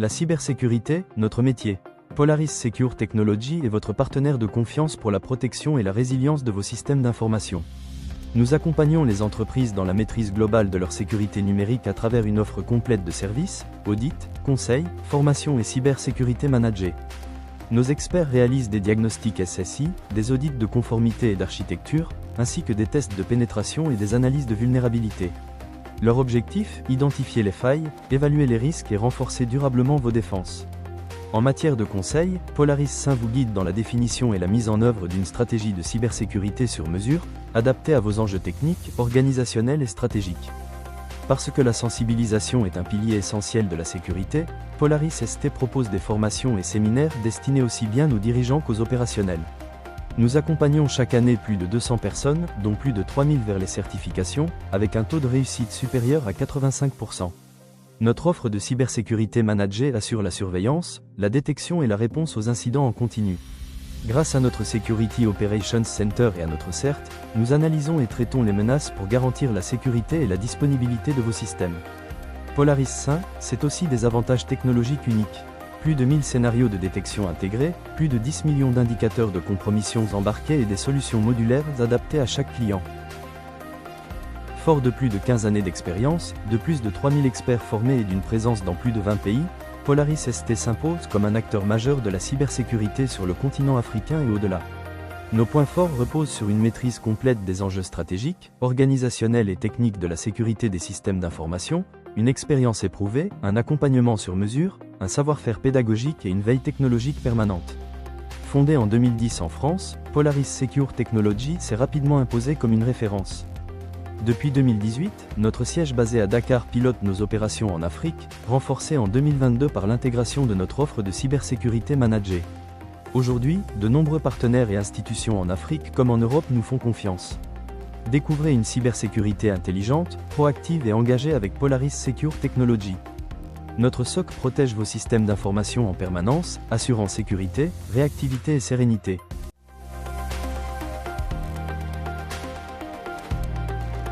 La cybersécurité, notre métier. Polaris Secure Technology est votre partenaire de confiance pour la protection et la résilience de vos systèmes d'information. Nous accompagnons les entreprises dans la maîtrise globale de leur sécurité numérique à travers une offre complète de services, audits, conseils, formation et cybersécurité managée. Nos experts réalisent des diagnostics SSI, des audits de conformité et d'architecture, ainsi que des tests de pénétration et des analyses de vulnérabilité. Leur objectif, identifier les failles, évaluer les risques et renforcer durablement vos défenses. En matière de conseil, Polaris Saint vous guide dans la définition et la mise en œuvre d'une stratégie de cybersécurité sur mesure, adaptée à vos enjeux techniques, organisationnels et stratégiques. Parce que la sensibilisation est un pilier essentiel de la sécurité, Polaris ST propose des formations et séminaires destinés aussi bien aux dirigeants qu'aux opérationnels. Nous accompagnons chaque année plus de 200 personnes, dont plus de 3000 vers les certifications, avec un taux de réussite supérieur à 85%. Notre offre de cybersécurité managée assure la surveillance, la détection et la réponse aux incidents en continu. Grâce à notre Security Operations Center et à notre CERT, nous analysons et traitons les menaces pour garantir la sécurité et la disponibilité de vos systèmes. Polaris Saint, c'est aussi des avantages technologiques uniques. Plus de 1000 scénarios de détection intégrés, plus de 10 millions d'indicateurs de compromissions embarqués et des solutions modulaires adaptées à chaque client. Fort de plus de 15 années d'expérience, de plus de 3000 experts formés et d'une présence dans plus de 20 pays, Polaris ST s'impose comme un acteur majeur de la cybersécurité sur le continent africain et au-delà. Nos points forts reposent sur une maîtrise complète des enjeux stratégiques, organisationnels et techniques de la sécurité des systèmes d'information, une expérience éprouvée, un accompagnement sur mesure, un savoir-faire pédagogique et une veille technologique permanente. Fondé en 2010 en France, Polaris Secure Technology s'est rapidement imposé comme une référence. Depuis 2018, notre siège basé à Dakar pilote nos opérations en Afrique, renforcées en 2022 par l'intégration de notre offre de cybersécurité managée. Aujourd'hui, de nombreux partenaires et institutions en Afrique comme en Europe nous font confiance. Découvrez une cybersécurité intelligente, proactive et engagée avec Polaris Secure Technology. Notre SOC protège vos systèmes d'information en permanence, assurant sécurité, réactivité et sérénité.